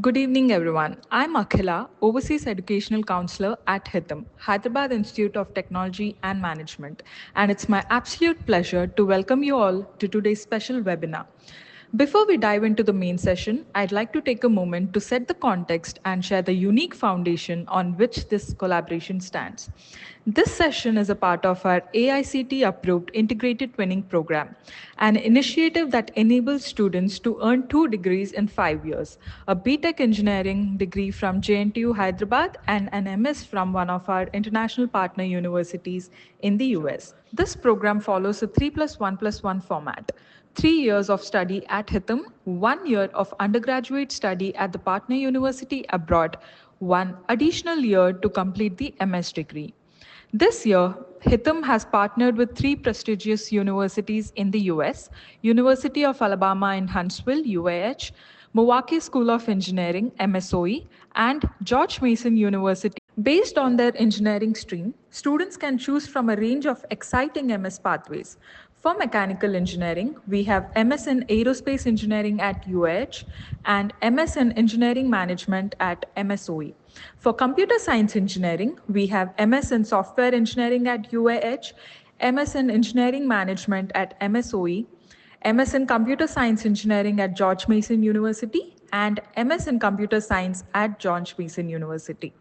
Good evening, everyone. I'm Akhila, Overseas Educational Counselor at HITAM, Hyderabad Institute of Technology and Management, and it's my absolute pleasure to welcome you all to today's special webinar. Before we dive into the main session, I'd like to take a moment to set the context and share the unique foundation on which this collaboration stands. This session is a part of our AICT approved integrated twinning program, an initiative that enables students to earn 2 degrees in 5 years, a BTech engineering degree from JNTU Hyderabad and an MS from one of our international partner universities in the US. This program follows a 3 plus 1 plus 1 format. 3 years of study at HITAM, 1 year of undergraduate study at the partner university abroad, one additional year to complete the MS degree. This year, HITAM has partnered with three prestigious universities in the US, University of Alabama in Huntsville, UAH, Milwaukee School of Engineering, MSOE, and George Mason University. Based on their engineering stream, students can choose from a range of exciting MS pathways. For mechanical engineering, we have MS in Aerospace Engineering at UAH and MS in Engineering Management at MSOE. For computer science engineering, we have MS in Software Engineering at UAH, MS in Engineering Management at MSOE, MS in Computer Science Engineering at George Mason University, and MS in Computer Science at George Mason University.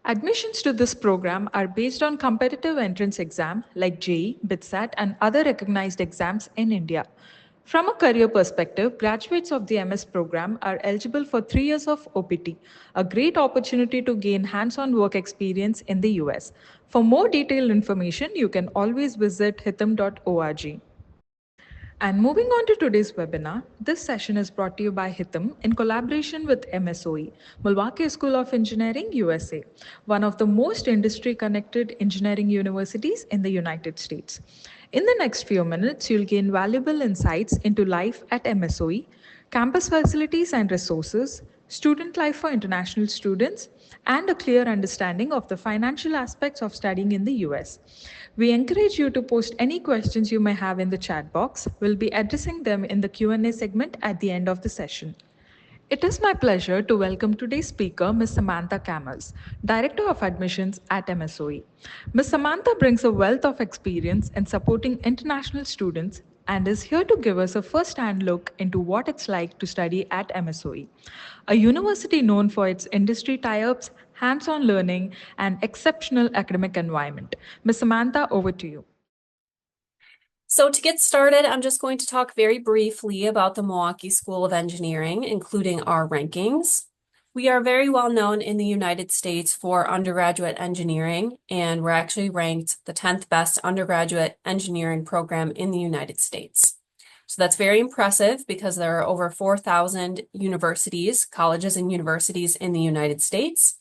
Admissions to this program are based on competitive entrance exam like JEE, BITSAT, and other recognized exams in India. From a career perspective, graduates of the MS program are eligible for 3 years of OPT, a great opportunity to gain hands-on work experience in the US. For more detailed information, you can always visit hitam.org. And moving on to today's webinar, this session is brought to you by HITAM in collaboration with MSOE, Milwaukee School of Engineering, USA, one of the most industry-connected engineering universities in the United States. In the next few minutes, you'll gain valuable insights into life at MSOE, campus facilities and resources, student life for international students, and a clear understanding of the financial aspects of studying in the US. We encourage you to post any questions you may have in the chat box. We'll be addressing them in the Q&A segment at the end of the session. It is my pleasure to welcome today's speaker, Ms. Samantha Camels, Director of Admissions at MSOE. Ms. Samantha brings a wealth of experience in supporting international students and is here to give us a first-hand look into what it's like to study at MSOE, a university known for its industry tie-ups, hands-on learning, and exceptional academic environment. Ms. Samantha, over to you. So to get started, I'm just going to talk very briefly about the Milwaukee School of Engineering, including our rankings. We are very well known in the United States for undergraduate engineering, and we're actually ranked the 10th best undergraduate engineering program in the United States. So that's very impressive because there are over 4,000 universities, colleges and universities in the United States.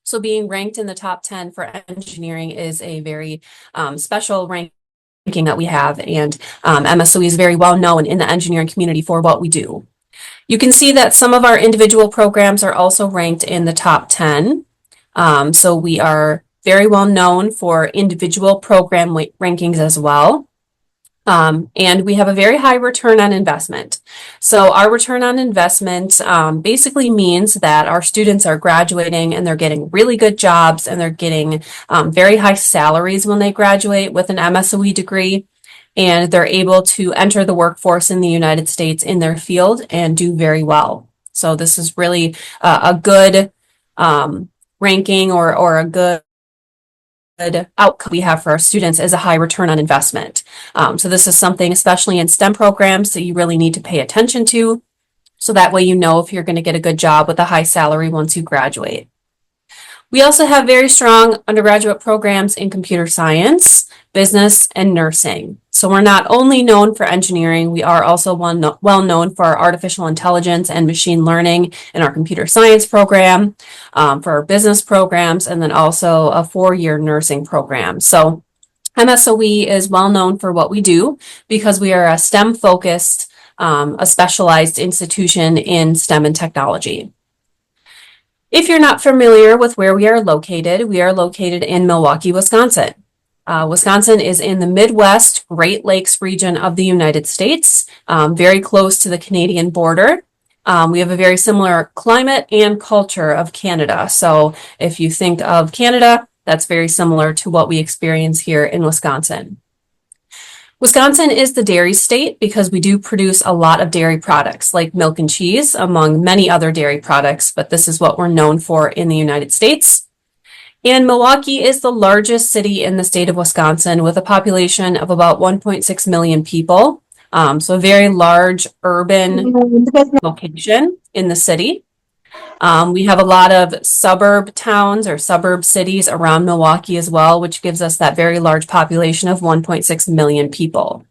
So being ranked in the top 10 for engineering is a very special ranking that we have, and MSOE is very well known in the engineering community for what we do. You can see that some of our individual programs are also ranked in the top 10. So we are very well known for individual program rankings as well. And we have a very high return on investment. So our return on investment basically means that our students are graduating and they're getting really good jobs and they're getting very high salaries when they graduate with an MSOE degree. And they're able to enter the workforce in the United States in their field and do very well. So this is really a good ranking or a good outcome we have for our students is a high return on investment. So this is something, especially in STEM programs, that you really need to pay attention to. So that way you know if you're going to get a good job with a high salary once you graduate. We also have very strong undergraduate programs in computer science, business, and nursing. So we're not only known for engineering, we are also well known for our artificial intelligence and machine learning in our computer science program, for our business programs, and then also a 4-year nursing program. So MSOE is well known for what we do because we are a STEM-focused, a specialized institution in STEM and technology. If you're not familiar with where we are located in Milwaukee, Wisconsin. Wisconsin is in the Midwest Great Lakes region of the United States, very close to the Canadian border. We have a very similar climate and culture of Canada. So if you think of Canada, that's very similar to what we experience here in Wisconsin. Wisconsin is the dairy state because we do produce a lot of dairy products like milk and cheese, among many other dairy products, but this is what we're known for in the United States. And Milwaukee is the largest city in the state of Wisconsin with a population of about 1.6 million people. So a very large urban location in the city. We have a lot of suburb towns or suburb cities around Milwaukee as well, which gives us that very large population of 1.6 million people.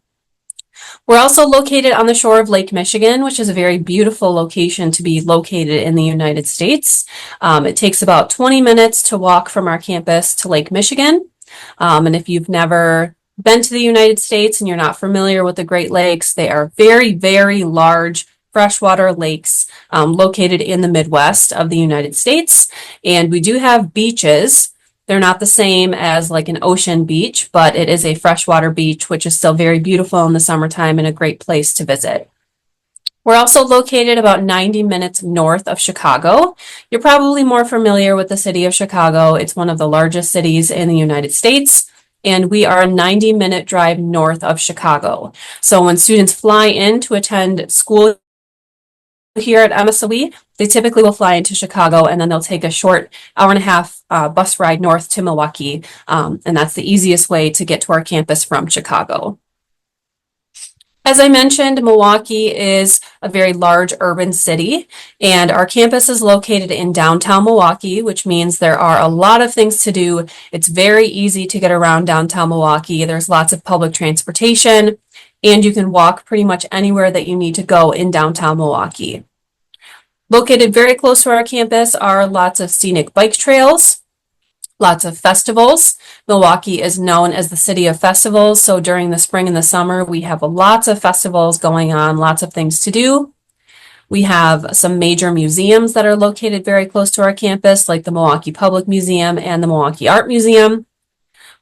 We're also located on the shore of Lake Michigan, which is a very beautiful location to be located in the United States. It takes about 20 minutes to walk from our campus to Lake Michigan. And if you've never been to the United States and you're not familiar with the Great Lakes, they are very, very large freshwater lakes located in the Midwest of the United States. And we do have beaches. They're not the same as like an ocean beach, but it is a freshwater beach, which is still very beautiful in the summertime and a great place to visit. We're also located about 90 minutes north of Chicago. You're probably more familiar with the city of Chicago. It's one of the largest cities in the United States. And we are a 90-minute drive north of Chicago. So when students fly in to attend school here at MSOE, they typically will fly into Chicago and then they'll take a short hour-and-a-half bus ride north to Milwaukee. And that's the easiest way to get to our campus from Chicago. As I mentioned, Milwaukee is a very large urban city, and our campus is located in downtown Milwaukee, which means there are a lot of things to do. It's very easy to get around downtown Milwaukee. There's lots of public transportation, and you can walk pretty much anywhere that you need to go in downtown Milwaukee. Located very close to our campus are lots of scenic bike trails, lots of festivals. Milwaukee is known as the city of festivals, so during the spring and the summer, we have lots of festivals going on, lots of things to do. We have some major museums that are located very close to our campus, like the Milwaukee Public Museum and the Milwaukee Art Museum.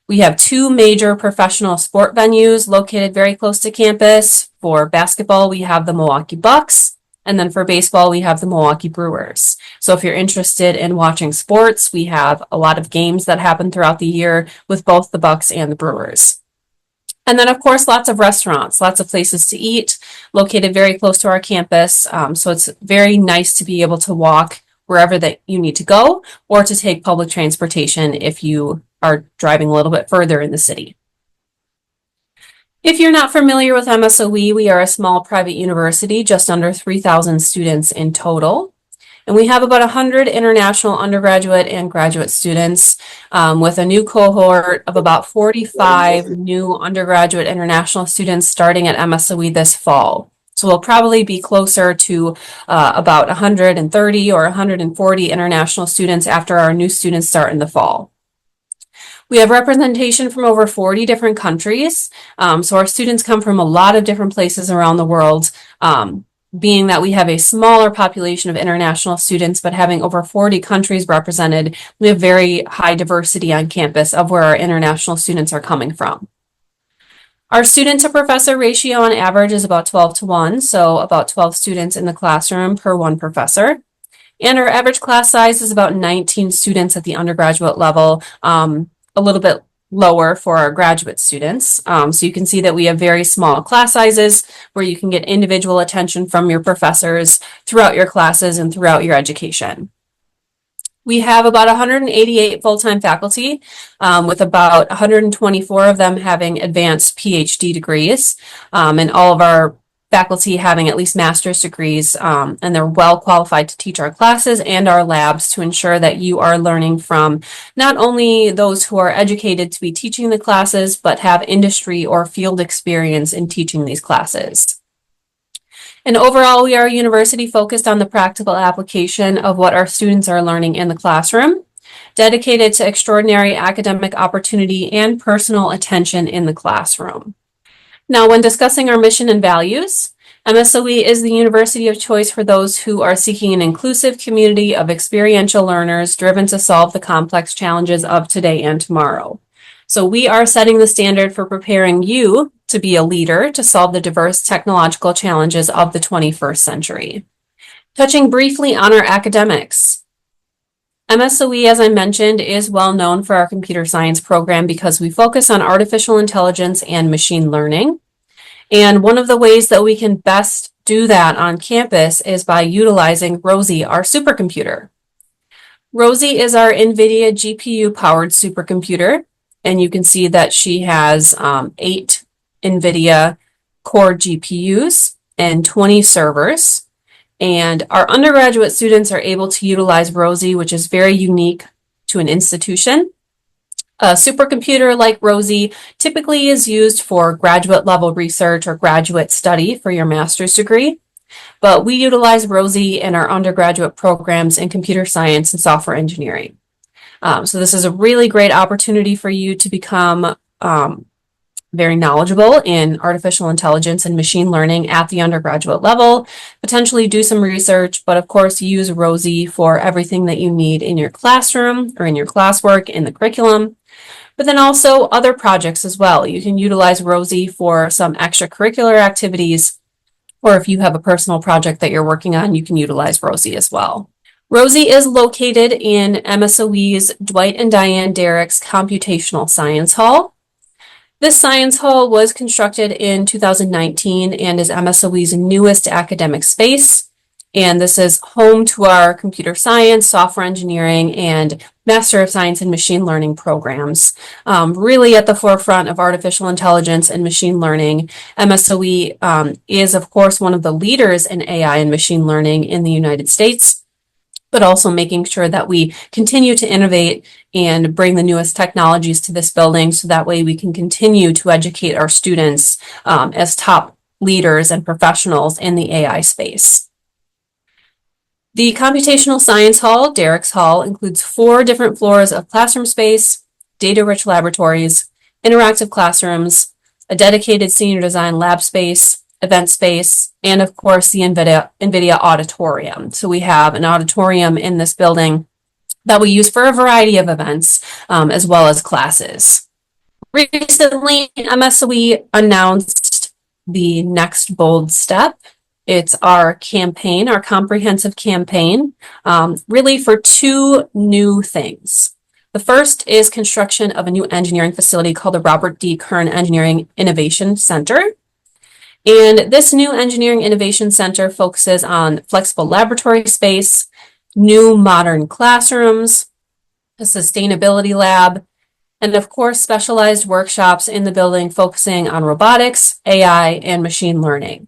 We have two major professional sport venues located very close to campus. For basketball, we have the Milwaukee Bucks. And then for baseball, we have the Milwaukee Brewers. So if you're interested in watching sports, we have a lot of games that happen throughout the year with both the Bucks and the Brewers. And then, of course, lots of restaurants, lots of places to eat, located very close to our campus. So it's very nice to be able to walk wherever that you need to go, or to take public transportation if you are driving a little bit further in the city. If you're not familiar with MSOE, we are a small private university, just under 3,000 students in total. And we have about 100 international undergraduate and graduate students with a new cohort of about 45 new undergraduate international students starting at MSOE this fall. So we'll probably be closer to about 130 or 140 international students after our new students start in the fall. We have representation from over 40 different countries. So our students come from a lot of different places around the world. Being that we have a smaller population of international students, but having over 40 countries represented, we have very high diversity on campus of where our international students are coming from. Our student to professor ratio on average is about 12-1, so about 12 students in the classroom per one professor. And our average class size is about 19 students at the undergraduate level, a little bit lower for our graduate students. So you can see that we have very small class sizes where you can get individual attention from your professors throughout your classes and throughout your education. We have about 188 full-time faculty, with about 124 of them having advanced PhD degrees, and all of our faculty having at least master's degrees, and they're well qualified to teach our classes and our labs to ensure that you are learning from not only those who are educated to be teaching the classes, but have industry or field experience in teaching these classes. And overall, we are a university focused on the practical application of what our students are learning in the classroom, dedicated to extraordinary academic opportunity and personal attention in the classroom. Now, when discussing our mission and values, MSOE is the university of choice for those who are seeking an inclusive community of experiential learners driven to solve the complex challenges of today and tomorrow. So we are setting the standard for preparing you to be a leader to solve the diverse technological challenges of the 21st century. Touching briefly on our academics. MSOE, as I mentioned, is well known for our computer science program because we focus on artificial intelligence and machine learning. And one of the ways that we can best do that on campus is by utilizing Rosie, our supercomputer. Rosie is our NVIDIA GPU-powered supercomputer, and you can see that she has 8 NVIDIA core GPUs and 20 servers. And our undergraduate students are able to utilize Rosie, which is very unique to an institution. A supercomputer like Rosie typically is used for graduate level research or graduate study for your master's degree, but we utilize Rosie in our undergraduate programs in computer science and software engineering. So this is a really great opportunity for you to become very knowledgeable in artificial intelligence and machine learning at the undergraduate level, potentially do some research, but of course use Rosie for everything that you need in your classroom or in your classwork in the curriculum. But then also other projects as well. You can utilize Rosie for some extracurricular activities, or if you have a personal project that you're working on, you can utilize Rosie as well. Rosie is located in MSOE's Dwight and Diane Derrick's Computational Science Hall. This science hall was constructed in 2019 and is MSOE's newest academic space. And this is home to our computer science, software engineering, and Master of Science in Machine Learning programs. Really at the forefront of artificial intelligence and machine learning. MSOE is, of course, one of the leaders in AI and machine learning in the United States, but also making sure that we continue to innovate and bring the newest technologies to this building so that way we can continue to educate our students as top leaders and professionals in the AI space. The Computational Science Hall, Derrick's Hall, includes 4 different floors of classroom space, data-rich laboratories, interactive classrooms, a dedicated senior design lab space, event space, and of course the NVIDIA auditorium. So we have an auditorium in this building that we use for a variety of events as well as classes. Recently, MSOE announced the next bold step. It's our campaign, our comprehensive campaign, really for 2 new things. The first is construction of a new engineering facility called the Robert D. Kern Engineering Innovation Center. And this new Engineering Innovation Center focuses on flexible laboratory space, new modern classrooms, a sustainability lab, and of course, specialized workshops in the building focusing on robotics, AI, and machine learning.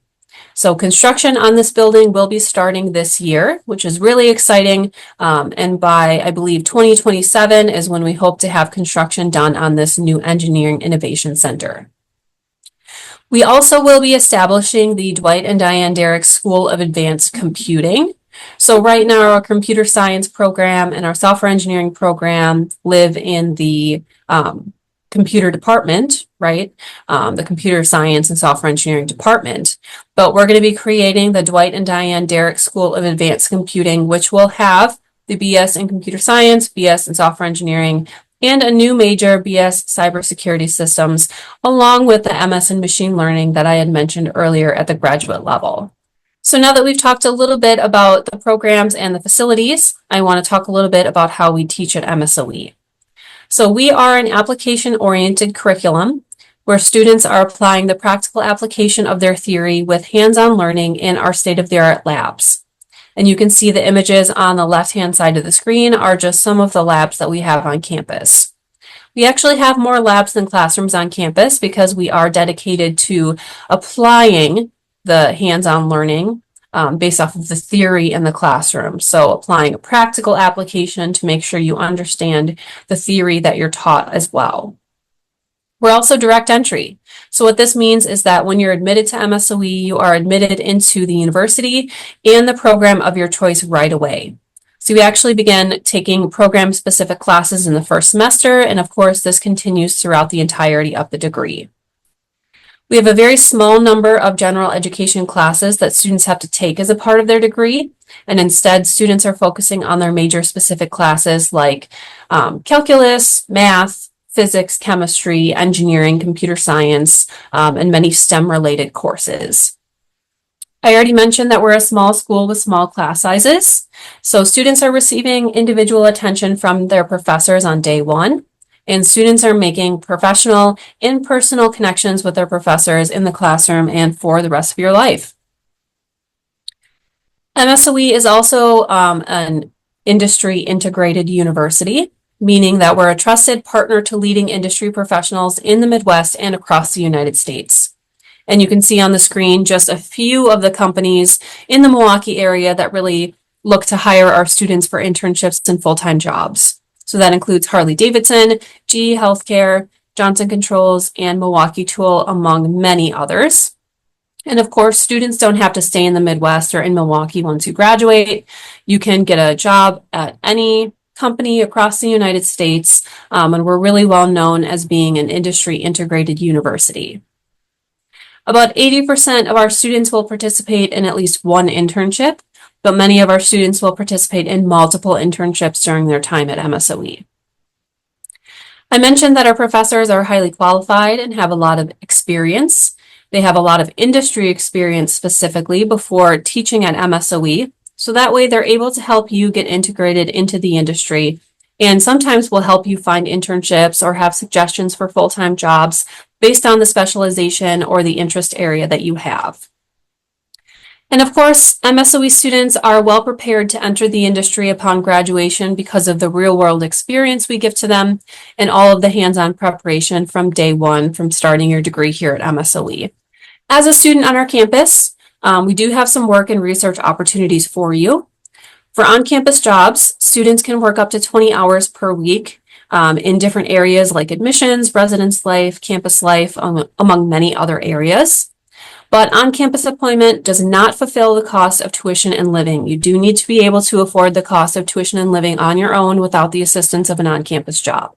So construction on this building will be starting this year, which is really exciting. And by, I believe, 2027 is when we hope to have construction done on this new Engineering Innovation Center. We also will be establishing the Dwight and Diane Derrick School of Advanced Computing. So right now, our computer science program and our software engineering program live in the computer department, right? The computer science and software engineering department. But we're going to be creating the Dwight and Diane Derrick School of Advanced Computing, which will have the BS in computer science, BS in software engineering, and a new major, BS cybersecurity systems, along with the MS in machine learning that I had mentioned earlier at the graduate level. So now that we've talked a little bit about the programs and the facilities, I want to talk a little bit about how we teach at MSOE. So we are an application-oriented curriculum where students are applying the practical application of their theory with hands-on learning in our state-of-the-art labs. And you can see the images on the left-hand side of the screen are just some of the labs that we have on campus. We actually have more labs than classrooms on campus because we are dedicated to applying the hands-on learning based off of the theory in the classroom. So applying a practical application to make sure you understand the theory that you're taught as well. We're also direct entry. So what this means is that when you're admitted to MSOE, you are admitted into the university and the program of your choice right away. So we actually begin taking program-specific classes in the first semester, and of course, this continues throughout the entirety of the degree. We have a very small number of general education classes that students have to take as a part of their degree, and instead students are focusing on their major specific classes like calculus, math, physics, chemistry, engineering, computer science, and many STEM-related courses. I already mentioned that we're a small school with small class sizes. So students are receiving individual attention from their professors on day one, and students are making professional, in-personal connections with their professors in the classroom and for the rest of your life. MSOE is also an industry integrated university, meaning that we're a trusted partner to leading industry professionals in the Midwest and across the United States. And you can see on the screen just a few of the companies in the Milwaukee area that really look to hire our students for internships and full-time jobs. So that includes Harley-Davidson, GE Healthcare, Johnson Controls, and Milwaukee Tool, among many others. And of course, students don't have to stay in the Midwest or in Milwaukee once you graduate. You can get a job at any company across the United States, and we're really well known as being an industry integrated university. About 80% of our students will participate in at least one internship, but many of our students will participate in multiple internships during their time at MSOE. I mentioned that our professors are highly qualified and have a lot of experience. They have a lot of industry experience specifically before teaching at MSOE, so that way they're able to help you get integrated into the industry, and sometimes will help you find internships or have suggestions for full-time jobs based on the specialization or the interest area that you have. And of course, MSOE students are well prepared to enter the industry upon graduation because of the real-world experience we give to them and all of the hands-on preparation from day one from starting your degree here at MSOE. As a student on our campus, we do have some work and research opportunities for you. For on-campus jobs, students can work up to 20 hours per week in different areas like admissions, residence life, campus life, among many other areas. But on-campus employment does not fulfill the cost of tuition and living. You do need to be able to afford the cost of tuition and living on your own without the assistance of an on-campus job.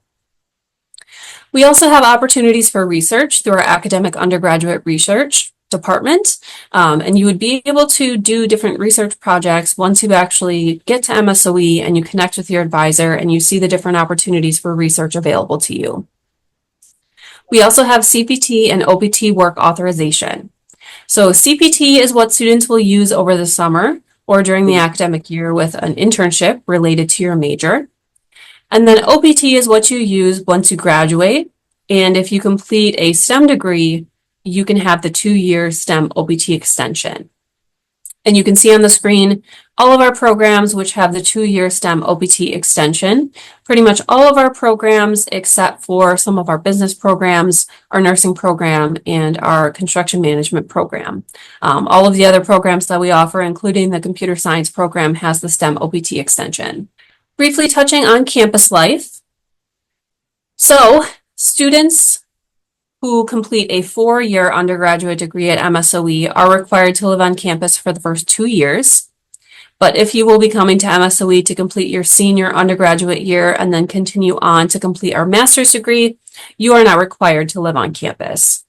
We also have opportunities for research through our academic undergraduate research department, and you would be able to do different research projects once you actually get to MSOE and you connect with your advisor and you see the different opportunities for research available to you. We also have CPT and OPT work authorization. So CPT is what students will use over the summer or during the academic year with an internship related to your major. And then OPT is what you use once you graduate. And if you complete a STEM degree, you can have the 2-year STEM OPT extension. And you can see on the screen all of our programs which have the 2-year STEM OPT extension. Pretty much all of our programs except for some of our business programs, our nursing program, and our construction management program. All of the other programs that we offer, including the computer science program, has the STEM OPT extension. Briefly touching on campus life. So students who complete a 4-year undergraduate degree at MSOE are required to live on campus for the first 2 years. But if you will be coming to MSOE to complete your senior undergraduate year and then continue on to complete our master's degree, you are not required to live on campus.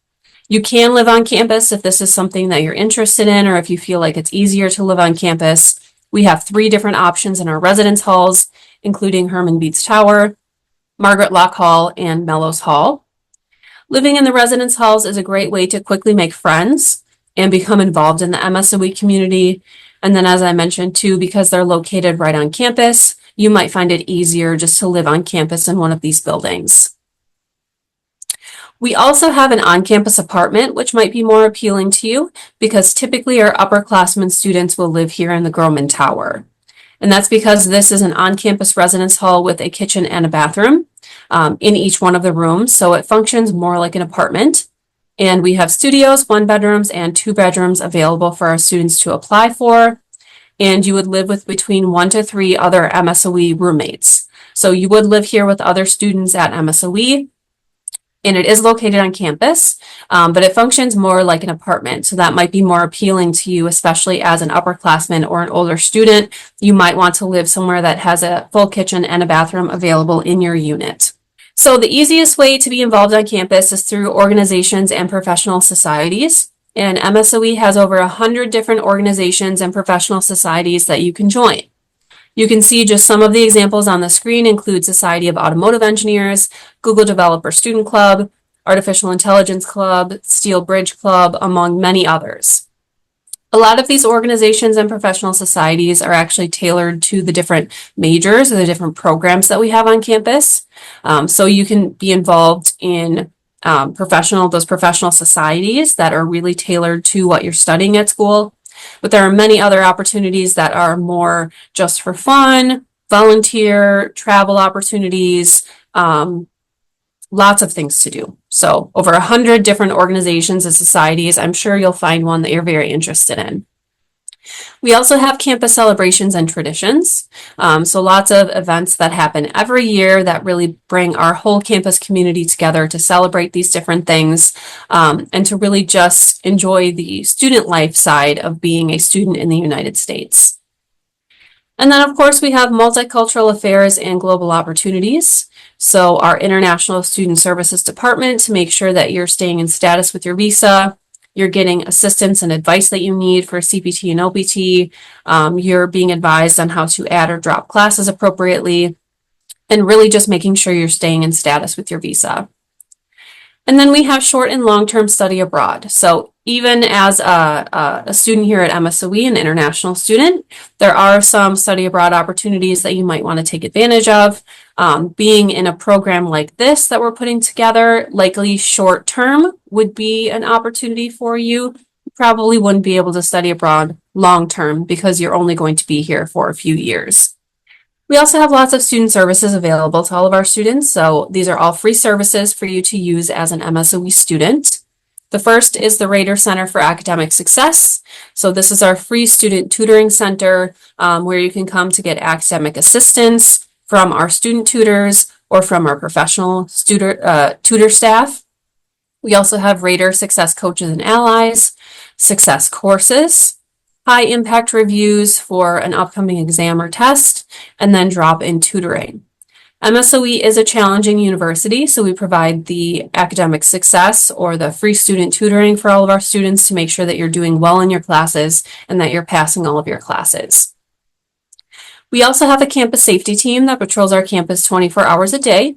You can live on campus if this is something that you're interested in or if you feel like it's easier to live on campus. We have 3 different options in our residence halls, including Herman Beats Tower, Margaret Lock Hall, and Mellows Hall. Living in the residence halls is a great way to quickly make friends and become involved in the MSOE community. And then, as I mentioned too, because they're located right on campus, you might find it easier just to live on campus in one of these buildings. We also have an on-campus apartment, which might be more appealing to you because typically our upperclassmen students will live here in the Groman Tower. And that's because this is an on-campus residence hall with a kitchen and a bathroom in each one of the rooms. So it functions more like an apartment. And we have studios, 1-bedrooms, and 2-bedrooms available for our students to apply for. And you would live with between 1 to 3 other MSOE roommates. So you would live here with other students at MSOE. And it is located on campus, but it functions more like an apartment. So that might be more appealing to you, especially as an upperclassman or an older student. You might want to live somewhere that has a full kitchen and a bathroom available in your unit. So the easiest way to be involved on campus is through organizations and professional societies. And MSOE has over 100 different organizations and professional societies that you can join. You can see just some of the examples on the screen include Society of Automotive Engineers, Google Developer Student Club, Artificial Intelligence Club, Steel Bridge Club, among many others. A lot of these organizations and professional societies are actually tailored to the different majors or the different programs that we have on campus. So you can be involved in those professional societies that are really tailored to what you're studying at school. But there are many other opportunities that are more just for fun, volunteer, travel opportunities, lots of things to do. So over 100 different organizations and societies. I'm sure you'll find one that you're very interested in. We also have campus celebrations and traditions. So lots of events that happen every year that really bring our whole campus community together to celebrate these different things, and to really just enjoy the student life side of being a student in the United States. And then, of course, we have multicultural affairs and global opportunities. So our International Student Services Department to make sure that you're staying in status with your visa, you're getting assistance and advice that you need for CPT and OPT, you're being advised on how to add or drop classes appropriately, and really just making sure you're staying in status with your visa. And then we have short and long-term study abroad. So even as a student here at MSOE, an international student, there are some study abroad opportunities that you might want to take advantage of. Being in a program like this that we're putting together, likely short-term would be an opportunity for you. You probably wouldn't be able to study abroad long-term because you're only going to be here for a few years. We also have lots of student services available to all of our students. So these are all free services for you to use as an MSOE student. The first is the Rader Center for Academic Success. So this is our free student tutoring center where you can come to get academic assistance from our student tutors or from our professional tutor staff. We also have Rader Success Coaches and Allies, Success Courses, high impact reviews for an upcoming exam or test, and then drop-in tutoring. MSOE is a challenging university, so we provide the academic success or the free student tutoring for all of our students to make sure that you're doing well in your classes and that you're passing all of your classes. We also have a campus safety team that patrols our campus 24 hours a day,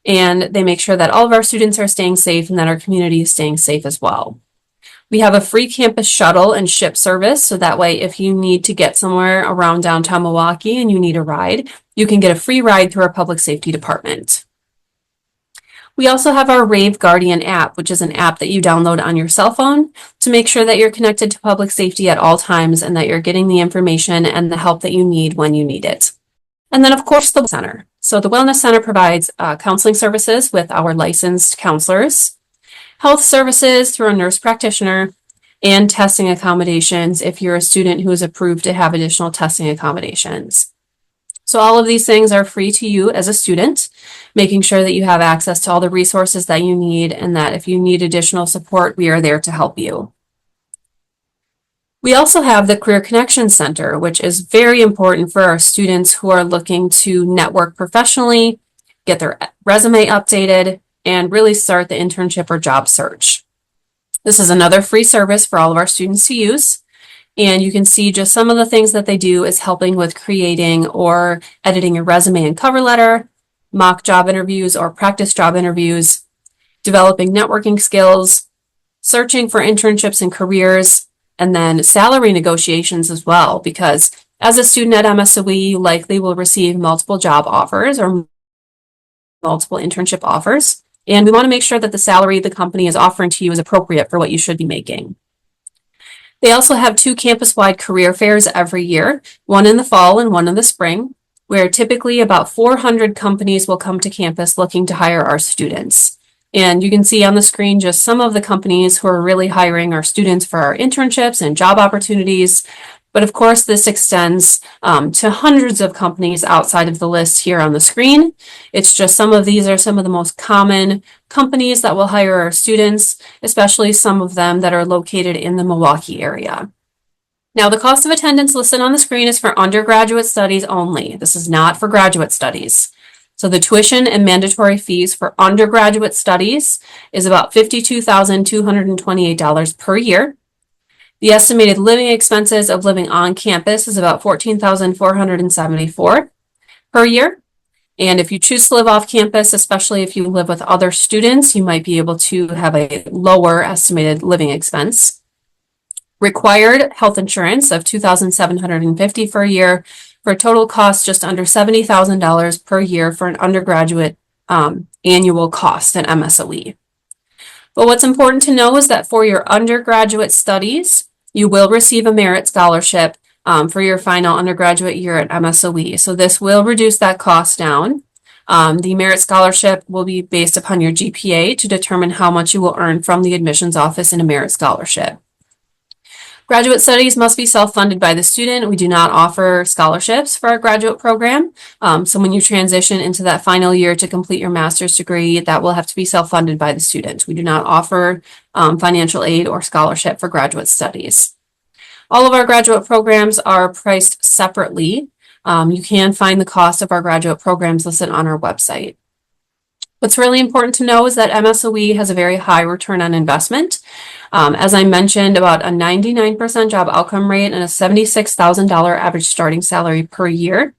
and they make sure that all of our students are staying safe and that our community is staying safe as well. We have a free campus shuttle and ship service, so that way if you need to get somewhere around downtown Milwaukee and you need a ride, you can get a free ride through our public safety department. We also have our Rave Guardian app, which is an app that you download on your cell phone to make sure that you're connected to public safety at all times and that you're getting the information and the help that you need when you need it. And then, of course, the center. So the Wellness Center provides counseling services with our licensed counselors, health services through a nurse practitioner, and testing accommodations if you're a student who is approved to have additional testing accommodations. So all of these things are free to you as a student, making sure that you have access to all the resources that you need and that if you need additional support, we are there to help you. We also have the Career Connection Center, which is very important for our students who are looking to network professionally, get their resume updated, and really start the internship or job search. This is another free service for all of our students to use. And you can see just some of the things that they do is helping with creating or editing your resume and cover letter, mock job interviews or practice job interviews, developing networking skills, searching for internships and careers, and then salary negotiations as well, because as a student at MSOE, you likely will receive multiple job offers or multiple internship offers. And we want to make sure that the salary the company is offering to you is appropriate for what you should be making. They also have 2 campus-wide career fairs every year, one in the fall and one in the spring, where typically about 400 companies will come to campus looking to hire our students. And you can see on the screen just some of the companies who are really hiring our students for our internships and job opportunities. But of course, this extends to hundreds of companies outside of the list here on the screen. It's just some of these are some of the most common companies that will hire our students, especially some of them that are located in the Milwaukee area. Now, the cost of attendance listed on the screen is for undergraduate studies only. This is not for graduate studies. So the tuition and mandatory fees for undergraduate studies is about $52,228 per year. The estimated living expenses of living on campus is about $14,474 per year. And if you choose to live off campus, especially if you live with other students, you might be able to have a lower estimated living expense. required health insurance of $2,750 for a year, for a total cost just under $70,000 per year for an undergraduate annual cost at MSOE. But what's important to know is that for your undergraduate studies, you will receive a merit scholarship for your final undergraduate year at MSOE. So this will reduce that cost down. The merit scholarship will be based upon your GPA to determine how much you will earn from the admissions office in a merit scholarship. Graduate studies must be self-funded by the student. We do not offer scholarships for our graduate program. So when you transition into that final year to complete your master's degree, that will have to be self-funded by the student. We do not offer financial aid or scholarship for graduate studies. All of our graduate programs are priced separately. You can find the cost of our graduate programs listed on our website. What's really important to know is that MSOE has a very high return on investment. As I mentioned, about a 99% job outcome rate and a $76,000 average starting salary per year.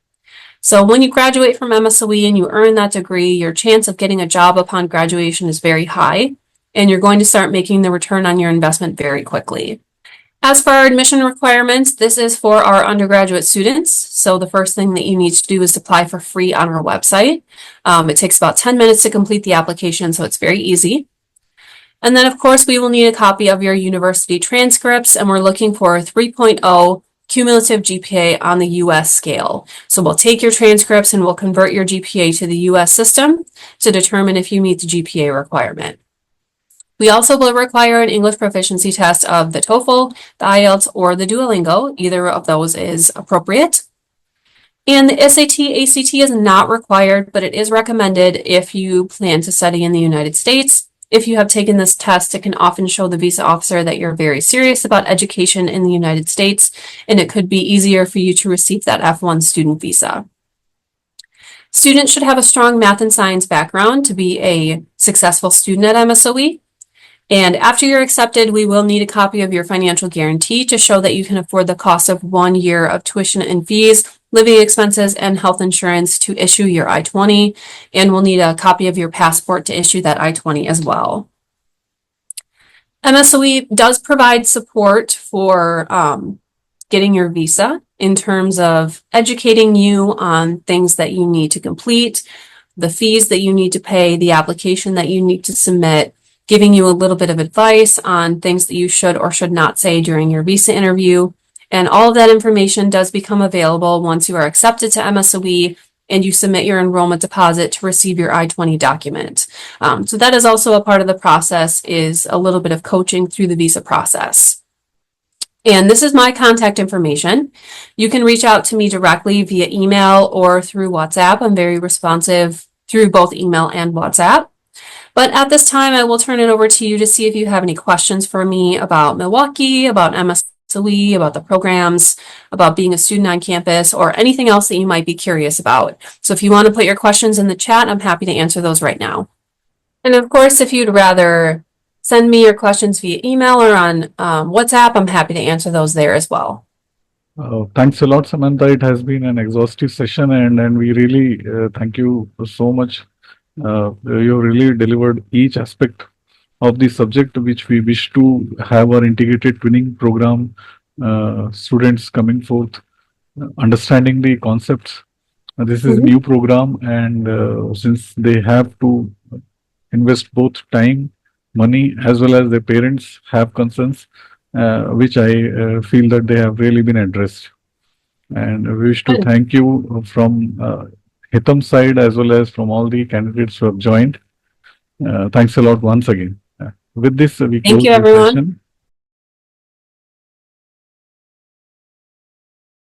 So when you graduate from MSOE and you earn that degree, your chance of getting a job upon graduation is very high, and you're going to start making the return on your investment very quickly. As for our admission requirements, this is for our undergraduate students. So the first thing that you need to do is apply for free on our website. It takes about 10 minutes to complete the application, so it's very easy. And then, of course, we will need a copy of your university transcripts, and we're looking for a 3.0 cumulative GPA on the US scale. So we'll take your transcripts and we'll convert your GPA to the US system to determine if you meet the GPA requirement. We also will require an English proficiency test of the TOEFL, the IELTS, or the Duolingo. Either of those is appropriate. And the SAT, ACT is not required, but it is recommended if you plan to study in the United States. If you have taken this test, it can often show the visa officer that you're very serious about education in the United States, and it could be easier for you to receive that F1 student visa. Students should have a strong math and science background to be a successful student at MSOE. And after you're accepted, we will need a copy of your financial guarantee to show that you can afford the cost of 1 year of tuition and fees, living expenses, and health insurance to issue your I-20. And we'll need a copy of your passport to issue that I-20 as well. MSOE does provide support for getting your visa in terms of educating you on things that you need to complete, the fees that you need to pay, the application that you need to submit, giving you a little bit of advice on things that you should or should not say during your visa interview. And all of that information does become available once you are accepted to MSOE and you submit your enrollment deposit to receive your I-20 document. So that is also a part of the process, is a little bit of coaching through the visa process. And this is my contact information. You can reach out to me directly via email or through WhatsApp. I'm very responsive through both email and WhatsApp. But at this time, I will turn it over to you to see if you have any questions for me about Milwaukee, about MSOE, about the programs, about being a student on campus, or anything else that you might be curious about. So if you want to put your questions in the chat, I'm happy to answer those right now. And of course, if you'd rather send me your questions via email or on WhatsApp, I'm happy to answer those there as well. Thanks a lot, Samantha. It has been an exhaustive session, and we really thank you so much. You really delivered each aspect of the subject which we wish to have our integrated twinning program students coming forth, understanding the concepts. This is a new program, and since they have to invest both time, money, as well as their parents have concerns, which I feel that they have really been addressed. And we wish to thank you from HITAM side as well as from all the candidates who have joined. Thanks a lot once again. With this, we close the session.